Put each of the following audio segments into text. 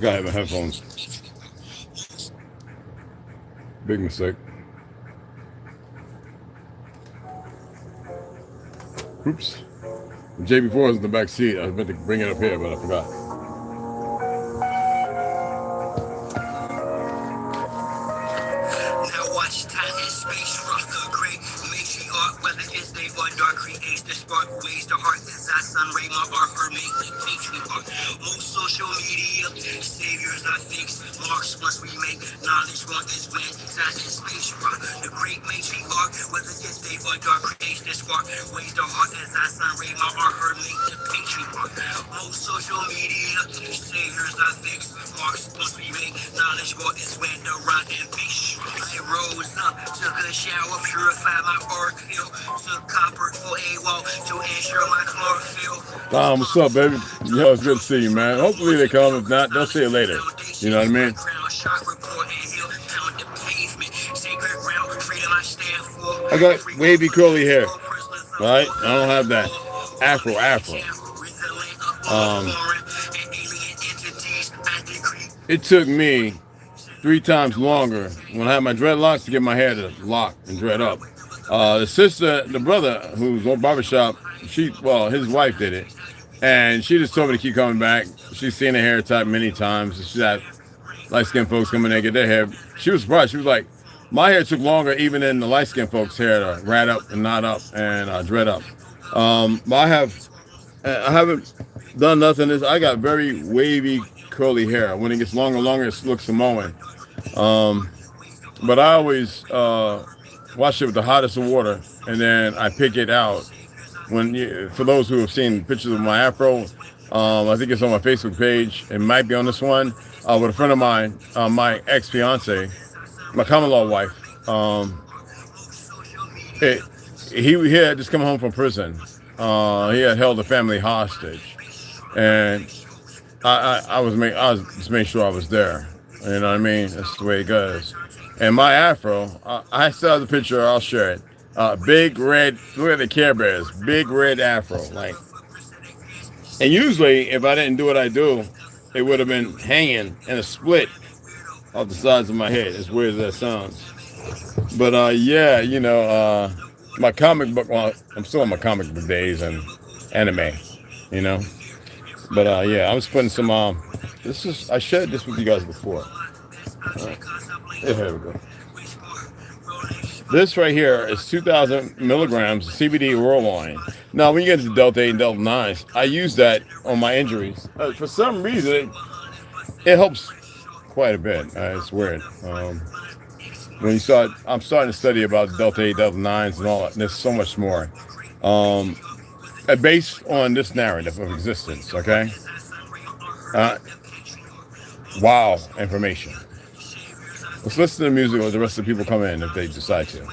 Gotta have my headphones. Big mistake. Oops. The J before was in the back seat. I was meant to bring it up here, but I forgot. Now watch time and space rock a great matriarch, whether it's day or dark, creates the spark, ways the heart as I sun ray my art or make the patriarch. Most social media saviors are fixed, marks once we make knowledge one is when time and space rock. The great matriarch, whether it's day or dark, creates the spark, ways the heart as I sun ray my art or make the patriarch. Most social media saviors are fixed, marks once we make knowledge one is when the run and peace rock. I rose up, took a shower, purified my auric field, took copper for a wall to ensure my chlorophyll. What's up, baby? Yo, it's good to see you, man. Hopefully they come. If not, they'll see you later. You know what I mean? I got wavy curly hair, right? I don't have that afro. It took me 3 times longer when I had my dreadlocks to get my hair to lock and dread up. The brother who's on barbershop, his wife did it, and she just told me to keep coming back. She's seen the hair type many times. She's had light-skinned folks come in there and get their hair. She was surprised. She was like, my hair took longer even than the light-skinned folks' hair to rat up and knot up and dread up. I haven't done nothing. I got very wavy, curly hair. When it gets longer and longer, it looks Samoan. But I always wash it with the hottest of water, and then I pick it out. For those who have seen pictures of my afro, I think it's on my Facebook page. It might be on this one. With a friend of mine, my ex-fiance, my common law wife. He had just come home from prison. He had held a family hostage, and I was just making sure I was there. You know what I mean? That's the way it goes. And my afro, I still have the picture. I'll share it. Big red. Look at the Care Bears. Big red afro. And usually, if I didn't do what I do, it would have been hanging in a split off the sides of my head. As weird as that sounds. But my comic book. Well, I'm still in my comic book days and anime. But I'm spending some. I shared this with you guys before. Right. Here we go. This right here is 2,000 milligrams of CBD roll-on. Now, when you get to Delta 8 and Delta 9s, I use that on my injuries. For some reason, it helps quite a bit. It's weird. I'm starting to study about Delta 8, Delta 9s and all that. There's so much more. Based on this narrative of existence, okay? Wow, information. Let's listen to the music while the rest of the people come in if they decide to.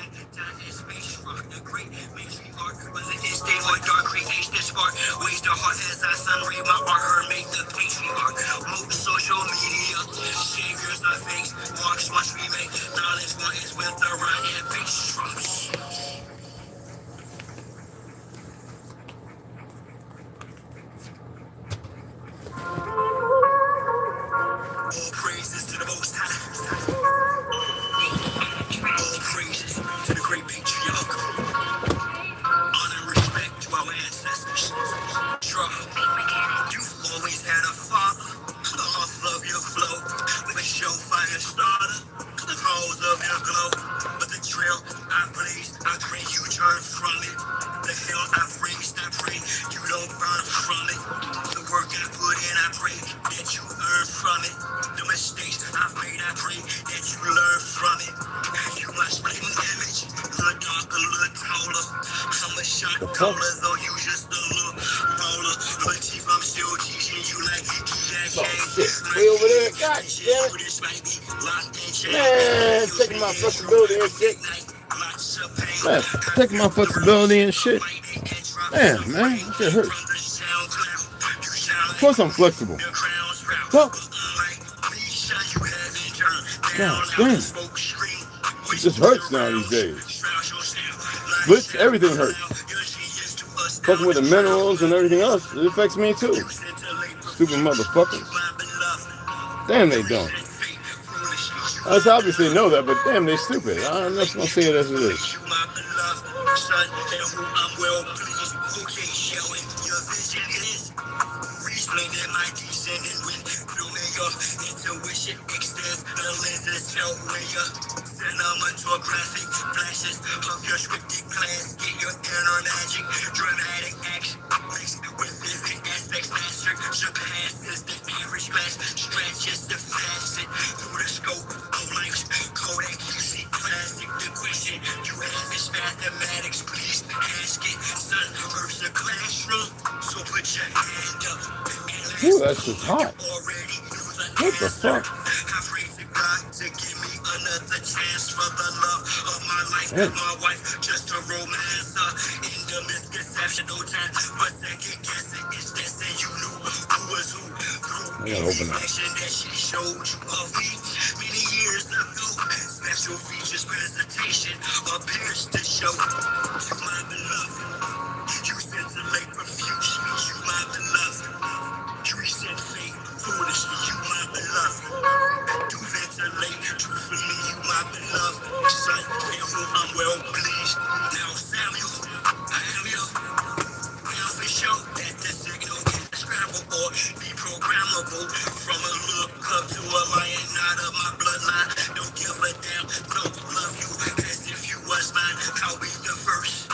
Taking my flexibility and shit. Man, that shit hurts. Of course I'm flexible. Well, damn. It just hurts now these days. But everything hurts. Fucking with the minerals and everything else, it affects me too. Stupid motherfuckers. Damn, they don't. I obviously know that, but damn, they stupid. I'm just gonna say it as it is. Cinematographic flashes of your scripted class. Get your inner magic, dramatic action mixed with vivid aspects mastered. Surpasses the average class, stretches the facet through the scope of life's Kodak QC classic. The question you have is mathematics. Please ask it. Sun, Earth's a classroom, so put your hand up. Ooh, that's just hot. What the fuck? I pray to God to give me another chance for the love of my life. My wife, just a romancer. In the misconception, no time but second guessing. It's this and you knew who was who. Through the reflection that she showed you of me many years ago. Special features presentation appears to show you my beloved. You scintillate profusely, you my beloved. You resent fate foolishly, you my beloved. You ventilate truthfully, you my beloved. Son, in whom I'm well pleased. Now Samuel, I am your now for sure that the signal is describable or be programmable. From a look up to a lion, not of my bloodline. Don't give a damn, don't love you as if you was mine. I'll be the first.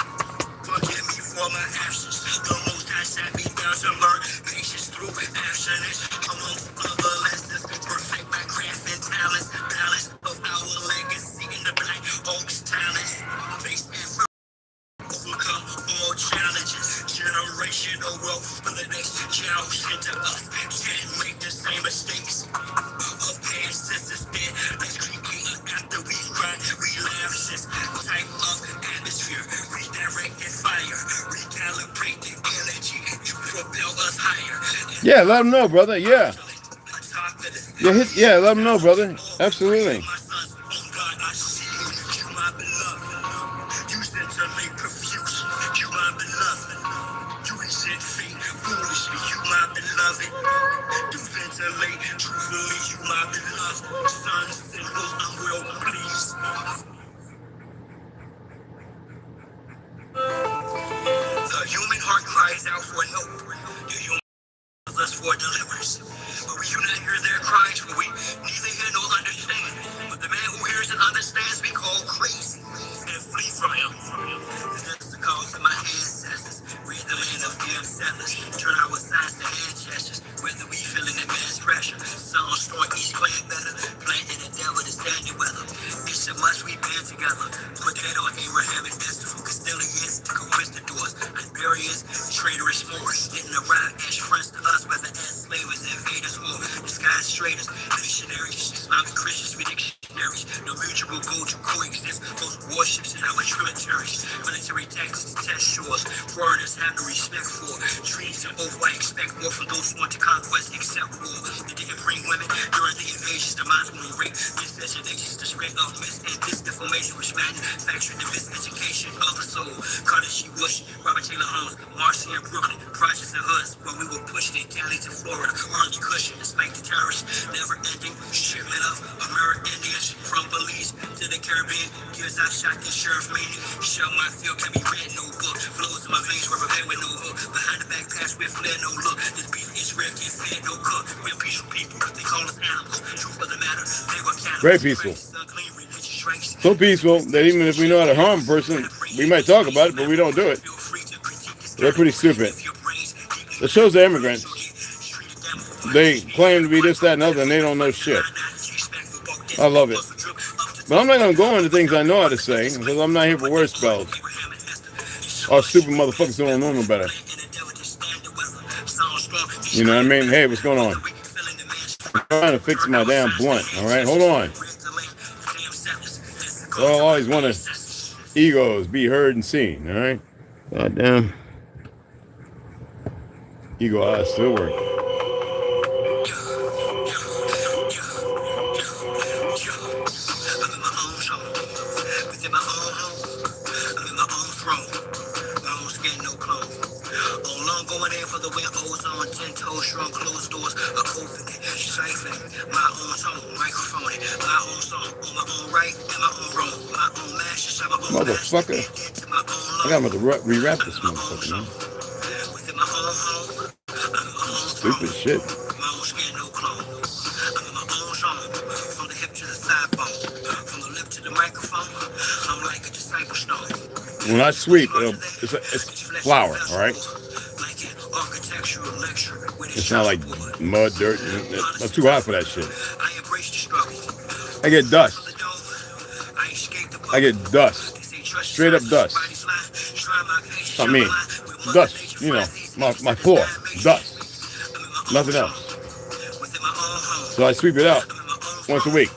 Forgive me for my absence. The most I sat me down to learn patience through abstinence. Amongst other lessons, perfect my craft and talents. Balance of our legacy in the Black Oaks talents. Face and overcome all challenges. Generational wealth for the next generation to us. Can't make the same mistakes of past instead. Let's create an after we grind. Relapse this type of atmosphere. Redirect the fire. Recalibrate the energy. You propel us higher. Yeah, let them know, brother. Yeah. Yeah, let them know, brother. Absolutely. The human heart cries out for help. The human us for deliverance. But we do not hear their cries, for we neither hear nor understand. But the man who hears and understands we call crazy and flee from him. That's the cause of my ancestors. Read the land of damn settlers. Turn our signs to hand gestures. Whether we feeling the mass pressure. Some storm each clan better. Planting the devil to stand the weather. It's a must we band together. Put that on Abraham and Esther for Castilians to conquistadors. Liberians, traitorous Moors. Didn't arrive as friends to us, whether as slavers, invaders, or disguised traitors. Missionaries, Islamic Christians with dictionaries. No mutual goal to coexist. Most warships in our tributaries. Military tactics to test shores. Foreigners have no respect for. Treaties and oath, I expect more from those who want to conquest except war. They didn't bring women during the invasions. The minds will rape. Miscegenations, the spread of mis and disinformation, which manufactured the miseducation of the soul. Carter G. Bush, Robert Taylor Holmes, Marcy and Brooklyn, projects and hoods, where we were pushing in Cali to Florida, Army cushion, despite the terrorists, never ending shipment of American Indians from Belize to the Caribbean. Years I shot the sheriff meeting, show my field can be read, no book. Flows in my veins were prepared with no hook. Behind the back pass with flare, no look. This beef is rare, get fed, no cook. We're peaceful people, they call us animals. Truth of the matter, they were cannibals. Very peaceful. So peaceful that even if we know how to harm a person, we might talk about it, but we don't do it. They're pretty stupid. It shows the immigrants. They claim to be this, that, and other, and they don't know shit. I love it. But I'm not going to go into things I know how to say, because I'm not here for word spells. Or stupid motherfuckers who don't know no better. You know what I mean? Hey, what's going on? I'm trying to fix my damn blunt, alright? Hold on. Well, I always want to egos be heard and seen, alright? Goddamn. Ego eyes still working. Going in for the win, ozone, 10 toes, strong, closed doors are open, siphoning, My own tone, microphone, my own song, on my own right, and my own wrong, my own master, my own Motherfucker. I got to re-rap this motherfucker, man. Within my own home, I'm in my own Stupid shit. my own skin, no clone. I'm in my own zone, from the hip to the thigh bone, from the lip to the microphone. I'm like a disciple stone. When I sweep, it's flour, all right? It's not like mud, dirt. I'm too hot for that shit. I get dust. I get dust. Straight up dust. I mean, dust, you know, my floor, dust. Nothing else. So I sweep it out once a week.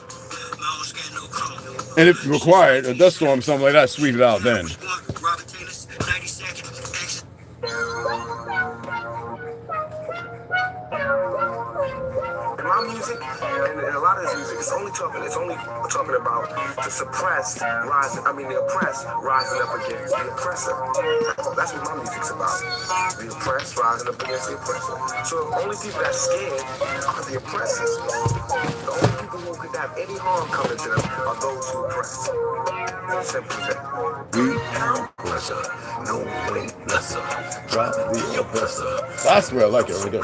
And if required, a dust storm, something like that, sweep it out then. My music and a lot of this music, it's only talking about the suppressed rising. I mean, the oppressed rising up against the oppressor. That's what my music's about. The oppressed rising up against the oppressor. So the only people that's scared are the oppressors. The only people who could have any harm coming to them are those who oppress. Simple as that. Pressure, no way lesser. Drop the oppressor. I swear I like it right there.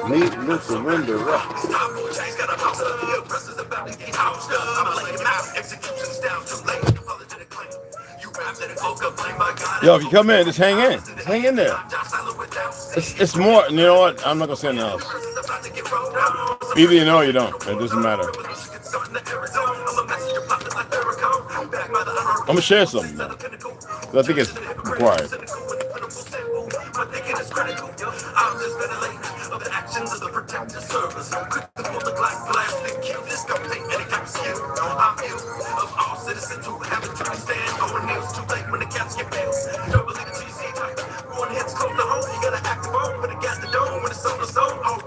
Need no surrender. Yo, if you come in, just hang in. Just hang in there. It's more, you know what? I'm not going to say anything else. Either you know or you don't. It doesn't matter. I'm going to share something, though. I think it's required.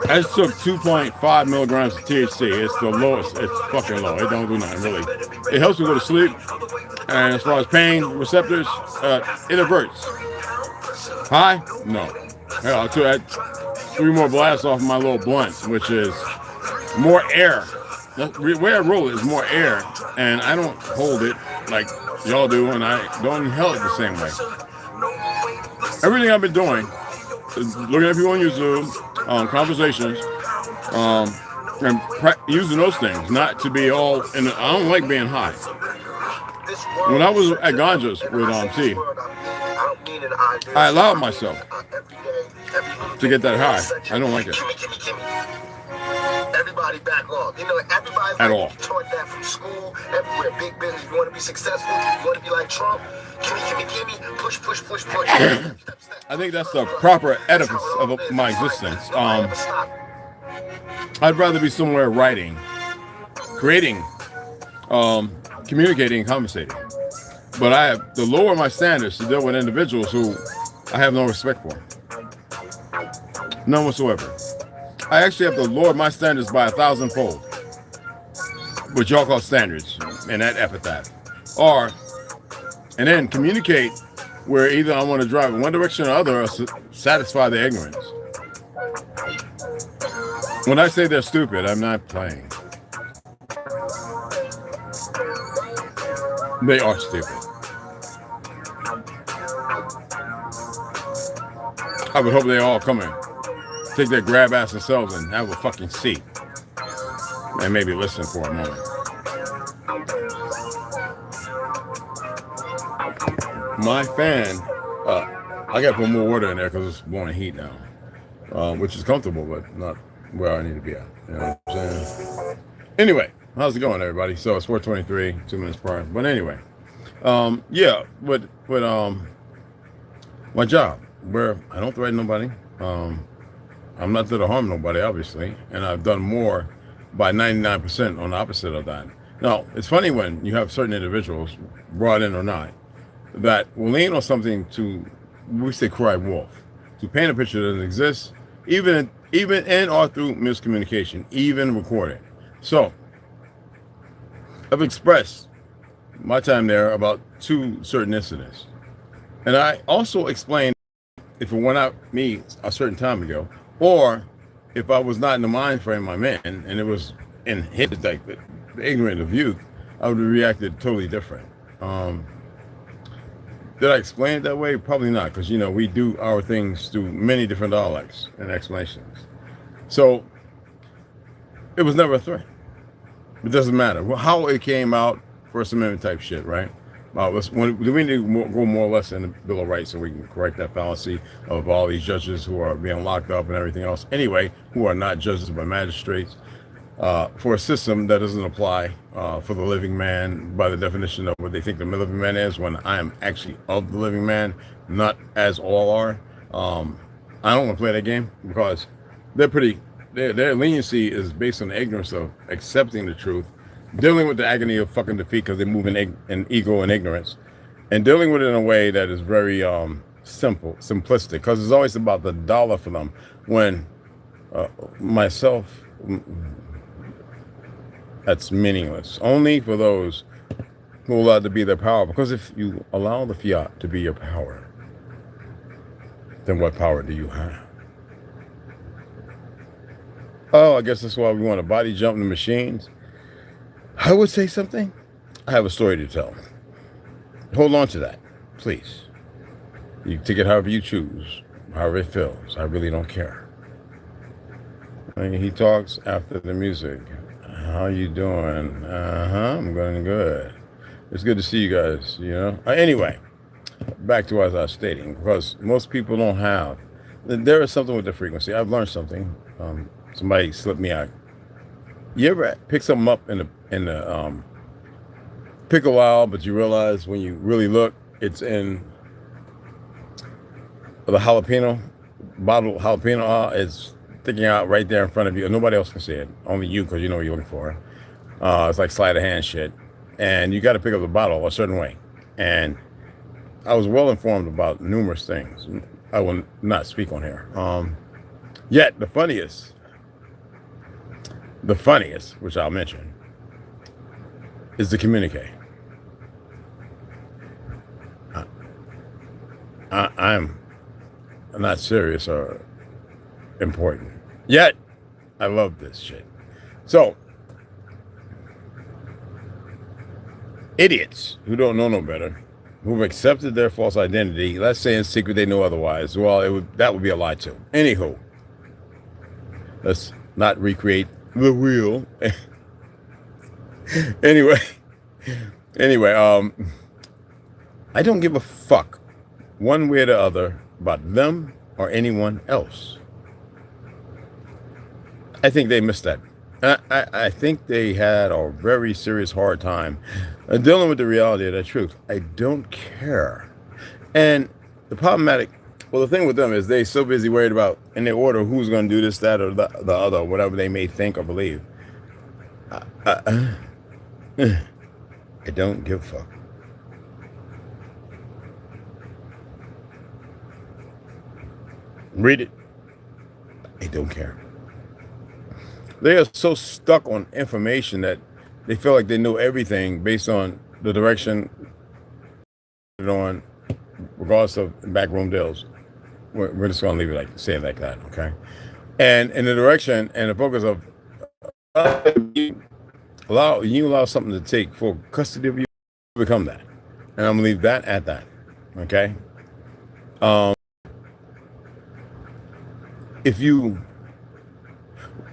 I just took 2.5 milligrams of THC. It's the lowest. It's fucking low. It don't do nothing, really. It helps me go to sleep. And as far as pain receptors, it averts. High? No. Hell, I took 3 more blasts off my little blunt, which is more air. The way I roll it is more air, and I don't hold it like y'all do, and I don't inhale it the same way. Everything I've been doing is looking at people on YouTube, conversations, and using those things, not to be all, and I don't like being high. When I was at Ganja's with T, I allowed myself to get that high. I don't like it. Everybody back off. You know, everybody at all. Taught that from school, everywhere. Big business. You want to be successful? You want to be like Trump? Gimme. Push. I think that's the proper edifice of my existence. I'd rather be somewhere writing, creating, communicating, and conversating. But I have to lower my standards to deal with individuals who I have no respect for. None whatsoever. I actually have to lower my standards by 1,000-fold, which y'all call standards, and that epithet. And then communicate where either I want to drive in one direction or other or satisfy their ignorance. When I say they're stupid, I'm not playing. They are stupid. I would hope they all come in, take their grab ass themselves and have a fucking seat, and maybe listen for a moment. My fan, I got to put more water in there because it's blowing heat now, which is comfortable, but not where I need to be at. You know what I'm saying? Anyway, how's it going, everybody? So it's 4:23, 2 minutes prior. But anyway, yeah, with my job, where I don't threaten nobody. I'm not there to harm nobody, obviously, and I've done more by 99% on the opposite of that. Now, it's funny when you have certain individuals, brought in or not, that will lean on something to, we say, cry wolf, to paint a picture that doesn't exist, even in or through miscommunication, even recorded. So I've expressed my time there about 2 certain incidents. And I also explained if it went out me a certain time ago, or if I was not in the mind frame I'm in, and it was in his, like the ignorant of youth, I would have reacted totally different. Did I explain it that way? Probably not, because, you know, we do our things through many different dialects and explanations. So it was never a threat. It doesn't matter. Well, how it came out, First Amendment type shit, right? We need to go more or less in the Bill of Rights so we can correct that fallacy of all these judges who are being locked up and everything else. Anyway, who are not judges but magistrates, for a system that doesn't apply for the living man by the definition of what they think the living man is, when I am actually of the living man, not as all are. I don't want to play that game because their leniency is based on the ignorance of accepting the truth, dealing with the agony of fucking defeat because they move in ego and ignorance, and dealing with it in a way that is very simplistic, because it's always about the dollar for them. When myself, that's meaningless. Only for those who are allowed to be their power, because if you allow the fiat to be your power, then what power do you have? Oh, I guess that's why we want to body jump the machines. I would say something. I have a story to tell. Hold on to that, please. You take it however you choose, however it feels. I really don't care. He talks after the music. How you doing? I'm going good. It's good to see you guys, you know. Anyway, back to what I was stating, because most people don't have. There is something with the frequency. I've learned something. Somebody slipped me out. You ever pick something up in the pick a while, but you realize when you really look, it's in the jalapeno bottle. Jalapeno is sticking out right there in front of you, and nobody else can see it. Only you, because you know what you're looking for. It's like sleight of hand shit, and you got to pick up the bottle a certain way. And I was well informed about numerous things. I will not speak on here. Yet the funniest, which I'll mention, is the communique. I'm not serious or important. Yet, I love this shit. So, idiots who don't know no better, who've accepted their false identity, let's say in secret they know otherwise, well, that would be a lie too. Anywho, let's not recreate the wheel. Anyway, I don't give a fuck one way or the other about them or anyone else. I think they missed that. I think they had a very serious hard time dealing with the reality of that truth. I don't care. And the thing with them is they so busy worried about, in their order, who's going to do this, that, or the other, whatever they may think or believe. I don't give a fuck. Read it. I don't care. They are so stuck on information that they feel like they know everything based on the direction on, regardless of backroom deals. We're just going to leave it say it like that, okay? And in the direction and the focus of you allow something to take full custody of you, become that. And I'm going to leave that at that, okay? If you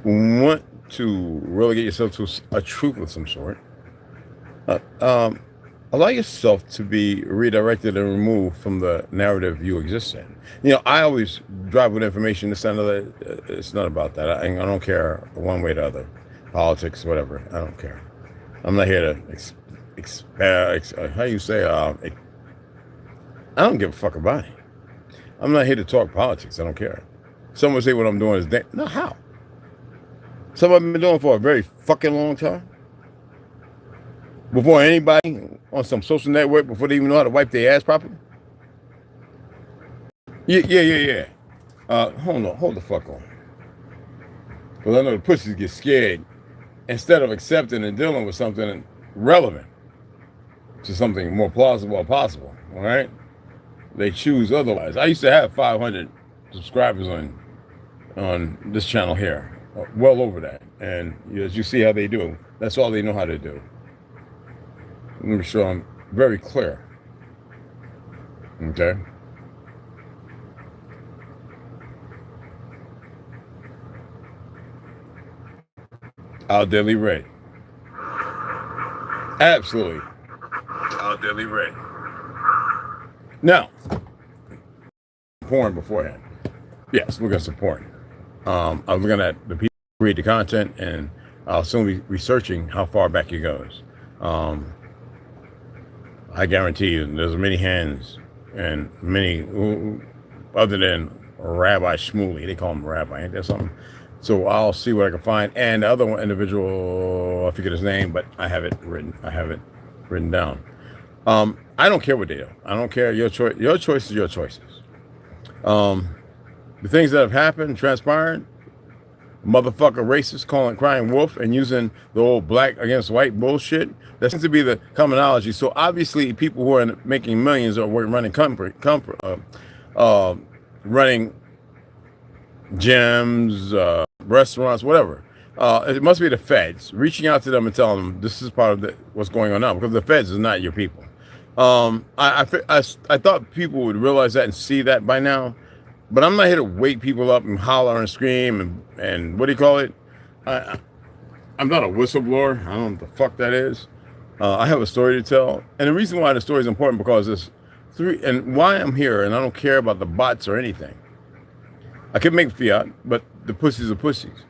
want to really get yourself to a truth of some sort, allow yourself to be redirected and removed from the narrative you exist in. You know, I always drive with information. It's not about that. I don't care one way or the other. Politics, whatever. I don't care. I'm not here to how you say? I don't give a fuck about it. I'm not here to talk politics. I don't care. Someone say what I'm doing is no, how? Something I've been doing for a very fucking long time. Before anybody on some social network, before they even know how to wipe their ass properly. Yeah. Hold the fuck on. Because I know the pussies get scared. Instead of accepting and dealing with something relevant to something more plausible or possible, all right? They choose otherwise. I used to have 500 subscribers on this channel here, well over that. And as you see how they do, that's all they know how to do. Let me show I'm very clear. Okay. Our daily rate. Absolutely. Our daily rate. Now, porn beforehand. Yes, we're gonna support. I'm looking at the people who read the content, and I'll soon be researching how far back it goes. I guarantee you, there's many hands and many other than Rabbi Shmuley. They call him Rabbi, ain't that something? So I'll see what I can find. And the other one individual, I forget his name, but I have it written down. I don't care what they do. I don't care. Your choice. Your choice is your choices. The things that have happened, transpired, motherfucker racist crying wolf and using the old black against white bullshit. That seems to be the commonality. So obviously people who are making millions or running running gyms, restaurants, whatever. It must be the feds reaching out to them and telling them this is part of what's going on now, because the feds is not your people. I thought people would realize that and see that by now, but I'm not here to wake people up and holler and scream and what do you call it? I'm not a whistleblower. I don't know what the fuck that is. I have a story to tell, and the reason why the story is important because there's and why I'm here, and I don't care about the bots or anything. I can make fiat, but the pussies are pussies.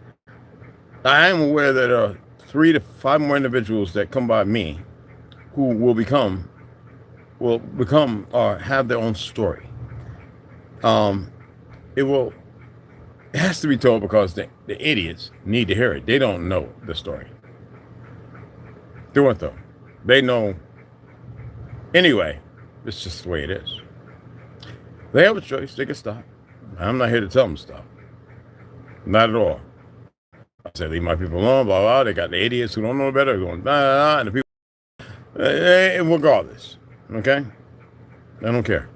I am aware that there are 3 to 5 more individuals that come by me who will become or have their own story. It has to be told because the idiots need to hear it. They don't know the story. Do it though. They know. Anyway, it's just the way it is. They have a choice. They can stop. I'm not here to tell them to stop. Not at all. I said, leave my people alone, blah, blah. They got the idiots who don't know better going, blah, blah, blah, and the people, regardless, okay? I don't care.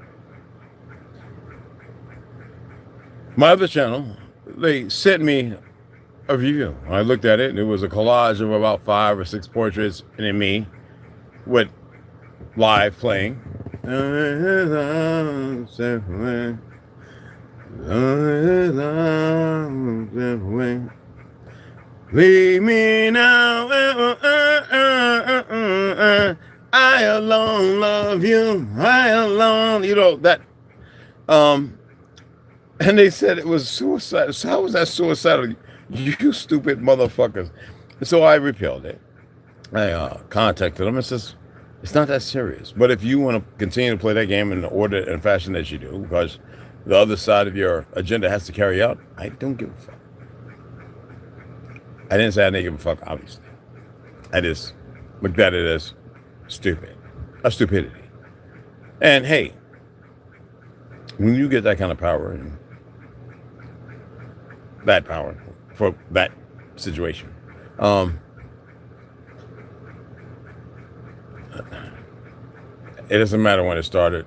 My other channel, they sent me a review. I looked at it, and it was a collage of about 5 or 6 portraits and me with live playing. Leave me now. I alone love you. I alone, that. And they said it was suicide. So how was that suicidal? You stupid motherfuckers. So I repelled it. I contacted them and says, it's not that serious. But if you want to continue to play that game in the order and fashion that you do, because the other side of your agenda has to carry out, I don't give a fuck. I didn't say I didn't give a fuck, obviously. I just looked at it as stupid. A stupidity. And hey, when you get that kind of power and that power for that situation, it doesn't matter when it started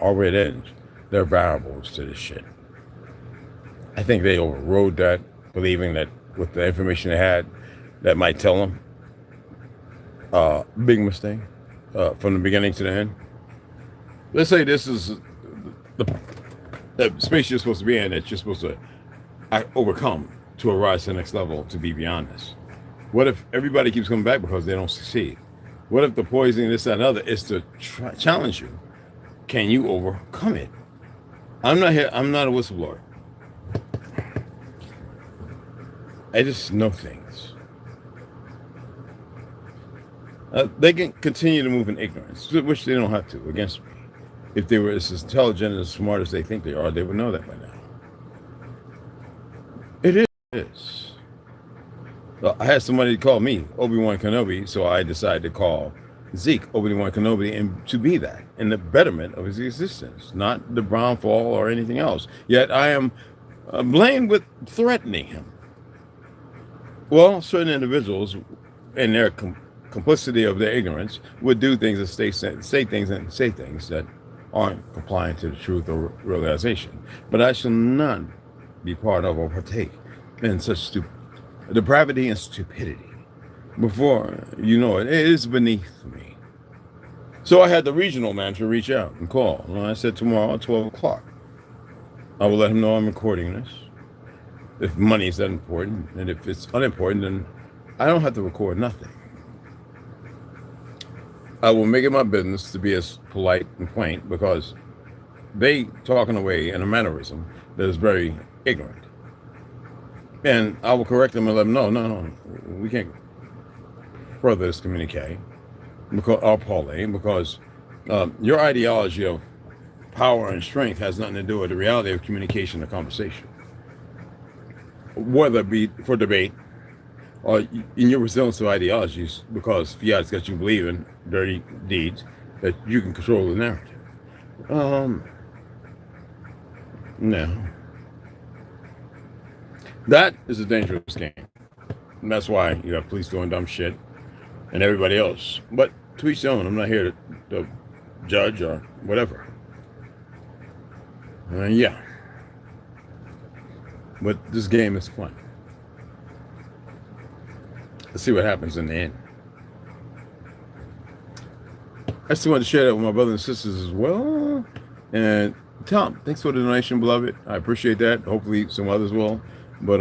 or where it ends. There are variables to this shit. I think they overrode that, believing that with the information they had, that might tell them. Big mistake from the beginning to the end. Let's say this is the space you're supposed to be in, that you're supposed to overcome to arise to the next level, to be beyond this. What if everybody keeps coming back because they don't succeed? What if the poison, this, that, and other is to challenge you? Can you overcome it? I'm not here. I'm not a whistleblower. I just know things. They can continue to move in ignorance, which they don't have to, against me. If they were as intelligent and as smart as they think they are, they would know that by now. It is. I had somebody call me Obi-Wan Kenobi, so I decided to call Zeke Obi-Wan Kenobi, and to be that in the betterment of his existence, not the brown fall or anything else. Yet I am blamed with threatening him. Well, certain individuals, in their complicity of their ignorance, would do things and say things and say things that aren't compliant to the truth or realization. But I shall not be part of or partake in such depravity and stupidity. Before you know it, it is beneath me. So I had the regional manager reach out and call. And I said tomorrow at 12 o'clock, I will let him know I'm recording this. If money is that important, and if it's unimportant, then I don't have to record nothing. I will make it my business to be as polite and quaint because they talking away in a mannerism that is very ignorant. And I will correct them and let them know, no, we can't further this communique or parlay because your ideology of power and strength has nothing to do with the reality of communication or conversation. Whether it be for debate or in your resilience to ideologies, because fiat's got you believing dirty deeds that you can control the narrative. No. That is a dangerous game. And that's why you have police doing dumb shit and everybody else. But to each their own. I'm not here to judge or whatever. Yeah. But this game is fun. Let's see what happens in the end. I still want to share that with my brothers and sisters as well. And Tom, thanks for the donation, beloved. I appreciate that. Hopefully some others will. But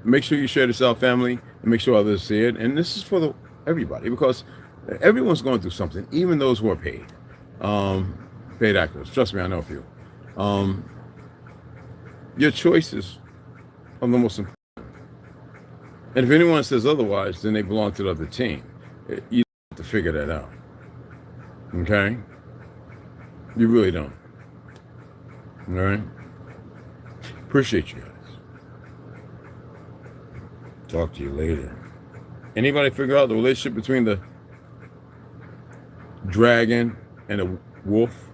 make sure you share this out, family, and make sure others see it. And this is for everybody, because everyone's going through something, even those who are paid. Paid actors. Trust me, I know a few. Your choices are the most important. And if anyone says otherwise, then they belong to the other team. You have to figure that out. Okay? You really don't. All right? Appreciate you guys. Talk to you later. Anybody figure out the relationship between the dragon and the wolf?